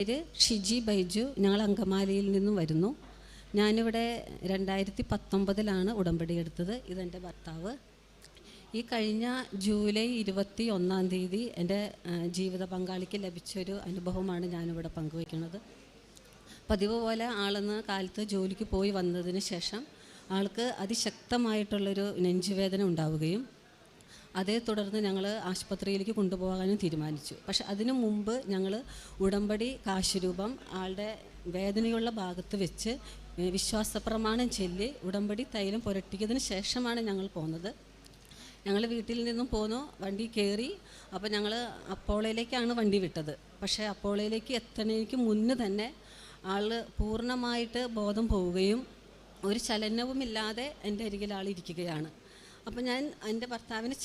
പേര് ഷിജി ബൈജു. ഞങ്ങൾ അങ്കമാലിയിൽ നിന്നും വരുന്നു. ഞാനിവിടെ 2019 ഉടമ്പടി എടുത്തത്. ഇതെൻ്റെ ഭർത്താവ്. ഈ കഴിഞ്ഞ ജൂലൈ 21 എൻ്റെ ജീവിത പങ്കാളിക്ക് ലഭിച്ചൊരു അനുഭവമാണ് ഞാനിവിടെ പങ്കുവയ്ക്കുന്നത്. പതിവ് പോലെ ആളെന്ന് കാലത്ത് ജോലിക്ക് പോയി വന്നതിന് ശേഷം ആൾക്ക് അതിശക്തമായിട്ടുള്ളൊരു നെഞ്ചുവേദന ഉണ്ടാവുകയും അതേ തുടർന്ന് ഞങ്ങൾ ആശുപത്രിയിലേക്ക് കൊണ്ടുപോകാനും തീരുമാനിച്ചു. പക്ഷെ അതിനു മുമ്പ് ഞങ്ങൾ ഉടമ്പടി കാശുരൂപം ആളുടെ വേദനയുള്ള ഭാഗത്ത് വെച്ച് വിശ്വാസപ്രമാണം ചൊല്ലി ഉടമ്പടി തൈലം പുരട്ടിയതിന് ശേഷമാണ് ഞങ്ങൾ പോകുന്നത്. ഞങ്ങൾ വീട്ടിൽ നിന്നും പോന്നു, വണ്ടി കയറി. അപ്പോൾ ഞങ്ങൾ അപ്പോളയിലേക്കാണ് വണ്ടി വിട്ടത്. പക്ഷേ അപ്പോളയിലേക്ക് എത്തുന്നതിന് മുന്നേ തന്നെ ആൾ പൂർണ്ണമായിട്ട് ബോധം പോവുകയും ഒരു ചലനവുമില്ലാതെ എൻ്റെ അരികിൽ ആൾ ഇരിക്കുകയാണ്. അപ്പോൾ ഞാൻ എൻ്റെ ഭർത്താവിനെ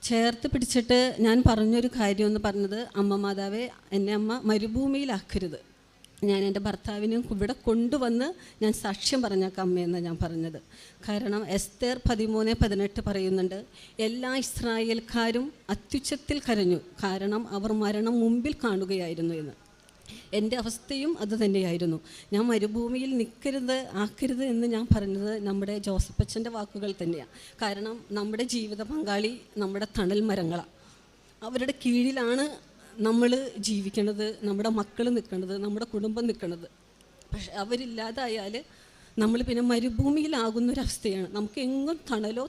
ചേർത്ത് പിടിച്ചിട്ട് ഞാൻ പറഞ്ഞൊരു കാര്യമെന്ന് പറഞ്ഞത്, അമ്മ മാതാവേ, എന്നെ അമ്മ മരുഭൂമിയിലാക്കരുത്. ഞാൻ എൻ്റെ ഭർത്താവിനും ഇവിടെ കൊണ്ടുവന്ന് ഞാൻ സാക്ഷ്യം പറഞ്ഞേക്കാം അമ്മയെന്ന് ഞാൻ പറഞ്ഞത്. കാരണം എസ്തേർ 13:18 പറയുന്നുണ്ട്, എല്ലാ ഇസ്രായേൽക്കാരും അത്യുച്ചത്തിൽ കരഞ്ഞു, കാരണം അവർ മരണം മുമ്പിൽ കാണുകയായിരുന്നു എന്ന്. എൻ്റെ അവസ്ഥയും അത് തന്നെയായിരുന്നു. ഞാൻ മരുഭൂമിയിൽ ആക്കരുത് എന്ന് ഞാൻ പറഞ്ഞത് നമ്മുടെ ജോസഫച്ചൻ്റെ വാക്കുകൾ തന്നെയാണ്. കാരണം നമ്മുടെ ജീവിത പങ്കാളി നമ്മുടെ തണൽ മരങ്ങളാണ്. അവരുടെ കീഴിലാണ് നമ്മൾ ജീവിക്കണത്, നമ്മുടെ മക്കൾ നിൽക്കുന്നത്, നമ്മുടെ കുടുംബം നിൽക്കുന്നത്. പക്ഷെ അവരില്ലാതായാൽ നമ്മൾ പിന്നെ മരുഭൂമിയിലാകുന്നൊരവസ്ഥയാണ്. നമുക്ക് എങ്ങും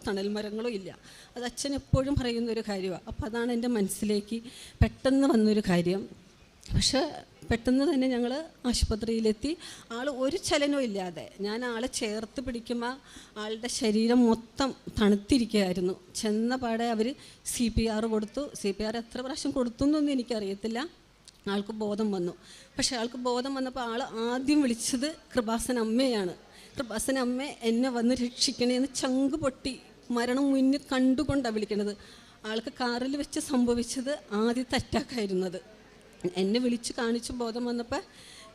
തണൽ മരങ്ങളോ ഇല്ല. അത് അച്ഛൻ എപ്പോഴും പറയുന്നൊരു കാര്യമാണ്. അപ്പോൾ അതാണ് എൻ്റെ മനസ്സിലേക്ക് പെട്ടെന്ന് വന്നൊരു കാര്യം. പക്ഷേ പെട്ടെന്ന് തന്നെ ഞങ്ങൾ ആശുപത്രിയിലെത്തി. ആൾ ഒരു ചലനവും ഇല്ലാതെ, ഞാൻ ആളെ ചേർത്ത് പിടിക്കുമ്പോൾ ആളുടെ ശരീരം മൊത്തം തണുത്തിരിക്കുകയായിരുന്നു. ചെന്ന പാടെ അവർ CPR കൊടുത്തു. CPR എത്ര പ്രാവശ്യം കൊടുത്തു എന്നൊന്നും എനിക്കറിയത്തില്ല. ആൾക്ക് ബോധം വന്നു. പക്ഷേ ആൾക്ക് ബോധം വന്നപ്പോൾ ആൾ ആദ്യം വിളിച്ചത് കൃപാസന അമ്മയാണ്. കൃപാസന അമ്മ എന്നെ വന്ന് രക്ഷിക്കണേന്ന് ചങ്ക് പൊട്ടി മരണം മുന്നിൽ കണ്ടുകൊണ്ടാണ് വിളിക്കണത്. ആൾക്ക് കാറിൽ വെച്ച് സംഭവിച്ചത് ആദ്യത്തെ അറ്റാക്കായിരുന്നത്. എന്നെ വിളിച്ച് കാണിച്ച് ബോധം വന്നപ്പോൾ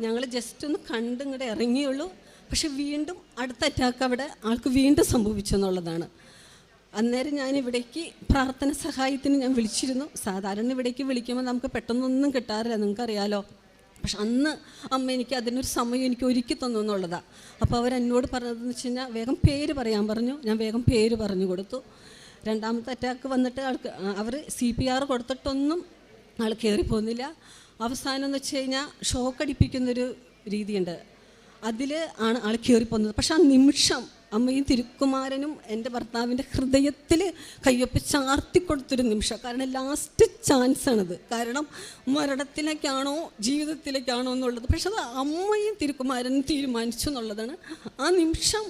ഞങ്ങൾ ജസ്റ്റ് ഒന്ന് കണ്ട് ഇങ്ങോട്ട് ഇറങ്ങിയുള്ളൂ. പക്ഷെ വീണ്ടും അടുത്ത അറ്റാക്ക് അവിടെ ആൾക്ക് വീണ്ടും സംഭവിച്ചു എന്നുള്ളതാണ്. അന്നേരം ഞാൻ ഇവിടേക്ക് പ്രാർത്ഥന സഹായത്തിന് ഞാൻ വിളിച്ചിരുന്നു. സാധാരണ ഇവിടേക്ക് വിളിക്കുമ്പോൾ നമുക്ക് പെട്ടെന്നൊന്നും കിട്ടാറില്ല, നിങ്ങൾക്കറിയാലോ. പക്ഷെ അന്ന് അമ്മ എനിക്ക് അതിനൊരു സമയം എനിക്ക് ഒരുക്കി തന്നു എന്നുള്ളതാണ്. അപ്പോൾ അവരെന്നോട് പറഞ്ഞതെന്ന് വെച്ച് കഴിഞ്ഞാൽ വേഗം പേര് പറയാൻ പറഞ്ഞു. ഞാൻ വേഗം പേര് പറഞ്ഞു കൊടുത്തു. രണ്ടാമത്തെ അറ്റാക്ക് വന്നിട്ട് അവർ CPR കൊടുത്തിട്ടൊന്നും ആൾ കയറിപ്പോകുന്നില്ല. അവസാനം എന്ന് വെച്ച് കഴിഞ്ഞാൽ ഷോക്കടിപ്പിക്കുന്നൊരു രീതിയുണ്ട്, അതിൽ ആണ് ആൾ കയറിപ്പോകുന്നത്. പക്ഷെ ആ നിമിഷം അമ്മയും തിരുക്കുമാരനും എൻ്റെ ഭർത്താവിൻ്റെ ഹൃദയത്തിൽ കയ്യൊപ്പ് ചാർത്തിക്കൊടുത്തൊരു നിമിഷം. കാരണം ലാസ്റ്റ് ചാൻസാണത്. കാരണം മരണത്തിലേക്കാണോ ജീവിതത്തിലേക്കാണോ എന്നുള്ളത്. പക്ഷെ അത് അമ്മയും തിരുക്കുമാരനും തീരുമാനിച്ചു എന്നുള്ളതാണ്. ആ നിമിഷം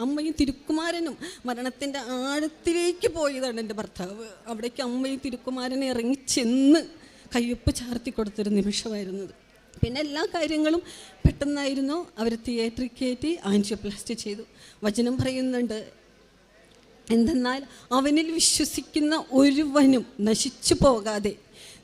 അമ്മയും തിരുക്കുമാരനും മരണത്തിൻ്റെ ആഴത്തിലേക്ക് പോയതാണ് എൻ്റെ ഭർത്താവ്. അവിടേക്ക് അമ്മയും തിരുക്കുമാരനെ ഇറങ്ങിച്ചെന്ന് കയ്യൊപ്പ് ചാർത്തി കൊടുത്തൊരു നിമിഷമായിരുന്നത്. പിന്നെ എല്ലാ കാര്യങ്ങളും പെട്ടെന്നായിരുന്നു. അവർ തിയേറ്ററിൽ കയറ്റി ആൻജിയോപ്ലാസ്റ്റി ചെയ്തു. വചനം പറയുന്നുണ്ട്, എന്തെന്നാൽ അവനിൽ വിശ്വസിക്കുന്ന ഒരുവനും നശിച്ചു പോകാതെ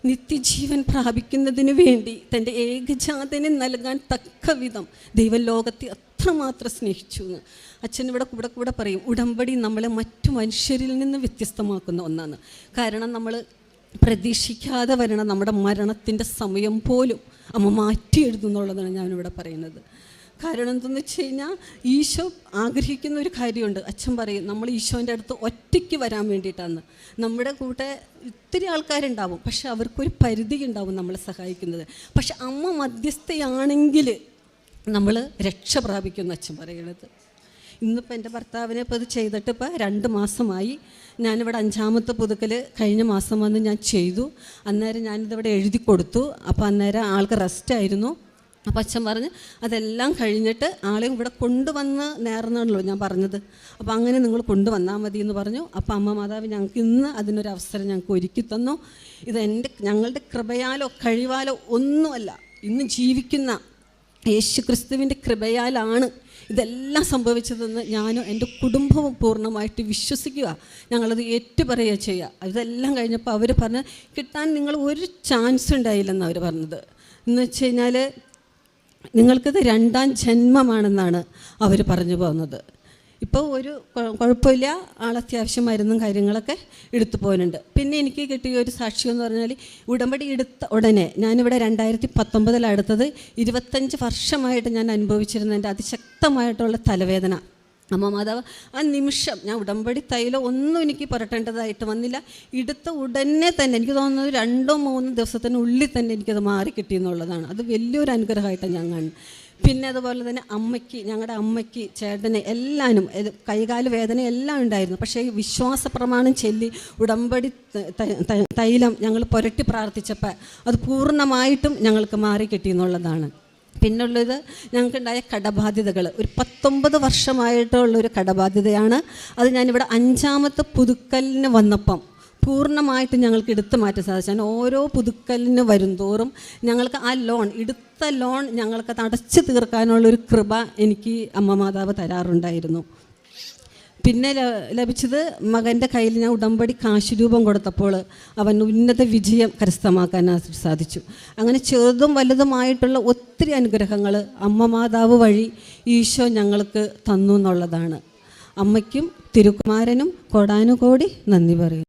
നിത്യജീവൻ പ്രാപിക്കുന്നതിന് വേണ്ടി തൻ്റെ ഏകജാതനെ നൽകാൻ തക്ക വിധം ദൈവം ലോകത്തെ അത്രമാത്രം സ്നേഹിച്ചു എന്ന് അച്ഛൻ ഇവിടെ കൂടെ പറയും. ഉടമ്പടി നമ്മളെ മറ്റു മനുഷ്യരിൽ നിന്ന് വ്യത്യസ്തമാക്കുന്ന ഒന്നാണ്. കാരണം നമ്മൾ പ്രതീക്ഷിക്കാതെ വരണം നമ്മുടെ മരണത്തിൻ്റെ സമയം പോലും അമ്മ മാറ്റി എഴുതുന്നുള്ളതാണ് ഞാനിവിടെ പറയുന്നത്. കാരണം എന്തെന്ന് വെച്ച് കഴിഞ്ഞാൽ ഈശോ ആഗ്രഹിക്കുന്ന ഒരു കാര്യമുണ്ട്. അച്ഛൻ പറയും, നമ്മൾ ഈശോൻ്റെ അടുത്ത് ഒറ്റയ്ക്ക് വരാൻ വേണ്ടിയിട്ടാണ്. നമ്മുടെ കൂടെ ഇത്തിരി ആൾക്കാരുണ്ടാവും, പക്ഷെ അവർക്കൊരു പരിധി ഉണ്ടാവും നമ്മളെ സഹായിക്കുന്നത്. പക്ഷെ അമ്മ മധ്യസ്ഥയാണെങ്കിൽ നമ്മൾ രക്ഷ പ്രാപിക്കുമെന്ന് അച്ഛൻ പറയണത്. ഇന്നിപ്പോൾ എൻ്റെ ഭർത്താവിനെ ഇപ്പോൾ ഇത് ചെയ്തിട്ട് ഇപ്പോൾ 2 മാസമായി. ഞാനിവിടെ 5ാമത്തെ പുതുക്കൽ കഴിഞ്ഞ മാസം വന്ന് ഞാൻ ചെയ്തു. അന്നേരം ഞാനിതിവിടെ എഴുതി കൊടുത്തു. അപ്പോൾ അന്നേരം ആൾക്ക് റെസ്റ്റായിരുന്നു. അപ്പോൾ അച്ഛൻ പറഞ്ഞ് അതെല്ലാം കഴിഞ്ഞിട്ട് ആളെ ഇവിടെ കൊണ്ടുവന്ന് നേർന്നാണല്ലോ ഞാൻ പറഞ്ഞത്. അപ്പോൾ അങ്ങനെ നിങ്ങൾ കൊണ്ടുവന്നാൽ മതി എന്ന് പറഞ്ഞു. അപ്പോൾ അമ്മ മാതാവ് ഞങ്ങൾക്ക് ഇന്ന് അതിനൊരു അവസരം ഞങ്ങൾക്ക് ഒരുക്കി തന്നു. ഇത് ഞങ്ങളുടെ കൃപയാലോ കഴിവാലോ ഒന്നുമല്ല, ഇന്ന് ജീവിക്കുന്ന യേശു ക്രിസ്തുവിൻ്റെ കൃപയാലാണ് ഇതെല്ലാം സംഭവിച്ചതെന്ന് ഞാനും എൻ്റെ കുടുംബവും പൂർണ്ണമായിട്ട് വിശ്വസിക്കുക. ഞങ്ങളത് ഏറ്റുപറയുക ചെയ്യുക. ഇതെല്ലാം കഴിഞ്ഞപ്പോൾ അവർ പറഞ്ഞ് കിട്ടാൻ നിങ്ങൾ ഒരു ചാൻസ് ഉണ്ടായില്ലെന്ന് അവർ പറഞ്ഞത്. എന്ന് വെച്ച് കഴിഞ്ഞാൽ നിങ്ങൾക്കിത് 2ാം ജന്മമാണെന്നാണ് അവർ പറഞ്ഞു പോകുന്നത്. ഇപ്പോൾ ഒരു കുഴപ്പമില്ല, ആളത്യാവശ്യം മരുന്നും കാര്യങ്ങളൊക്കെ എടുത്തു പോകുന്നുണ്ട്. പിന്നെ എനിക്ക് കിട്ടിയ ഒരു സാക്ഷ്യം എന്ന് പറഞ്ഞാൽ, ഉടമ്പടി എടുത്ത ഉടനെ, ഞാനിവിടെ 2019 അടുത്തത് 25 വർഷമായിട്ട് ഞാൻ അനുഭവിച്ചിരുന്നതിൻ്റെ അതിശക്തമായിട്ടുള്ള തലവേദന. അമ്മ മാതാവ് ആ നിമിഷം, ഞാൻ ഉടമ്പടി തൈലം ഒന്നും എനിക്ക് പുരട്ടേണ്ടതായിട്ട് വന്നില്ല. എടുത്ത ഉടനെ തന്നെ എനിക്ക് തോന്നുന്നത് 2-3 ദിവസത്തിനുള്ളിൽ തന്നെ എനിക്കത് മാറി കിട്ടിയെന്നുള്ളതാണ്. അത് വലിയൊരു അനുഗ്രഹമായിട്ടാണ് ഞാൻ കാണുന്നത്. പിന്നെ അതുപോലെ തന്നെ അമ്മയ്ക്ക്, ഞങ്ങളുടെ അമ്മയ്ക്ക്, ചേട്ടന് എല്ലാവരും കൈകാല് വേദന എല്ലാം ഉണ്ടായിരുന്നു. പക്ഷേ ഈ വിശ്വാസ പ്രമാണം ചൊല്ലി ഉടമ്പടി തൈലം ഞങ്ങൾ പുരട്ടി പ്രാർത്ഥിച്ചപ്പോൾ അത് പൂർണ്ണമായിട്ടും ഞങ്ങൾക്ക് മാറി കിട്ടിയെന്നുള്ളതാണ്. പിന്നുള്ളത്, ഞങ്ങൾക്കുണ്ടായ കടബാധ്യതകൾ ഒരു 19 വർഷമായിട്ടുള്ളൊരു കടബാധ്യതയാണ്. അത് ഞാനിവിടെ 5ാമത്തെ പുതുക്കലിന് വന്നപ്പം പൂർണ്ണമായിട്ട് ഞങ്ങൾക്ക് എടുത്തു മാറ്റാൻ സാധിച്ചു. ഞാൻ ഓരോ പുതുക്കലിന് വരുംതോറും ഞങ്ങൾക്ക് ആ ലോൺ, എടുത്ത ലോൺ ഞങ്ങൾക്ക് അടച്ചു തീർക്കാനുള്ളൊരു കൃപ എനിക്ക് അമ്മ മാതാവ് തരാറുണ്ടായിരുന്നു. പിന്നെ ലഭിച്ചത്, മകൻ്റെ കയ്യിൽ ഞാൻ ഉടമ്പടി കാശുരൂപം കൊടുത്തപ്പോൾ അവൻ ഉന്നത വിജയം കരസ്ഥമാക്കാൻ സാധിച്ചു. അങ്ങനെ ചെറുതും വലുതുമായിട്ടുള്ള ഒത്തിരി അനുഗ്രഹങ്ങൾ അമ്മ മാതാവ് വഴി ഈശോ ഞങ്ങൾക്ക് തന്നു എന്നുള്ളതാണ്. അമ്മയ്ക്കും തിരുക്കുമാരനും കോടാനുകോടി നന്ദി പറയും.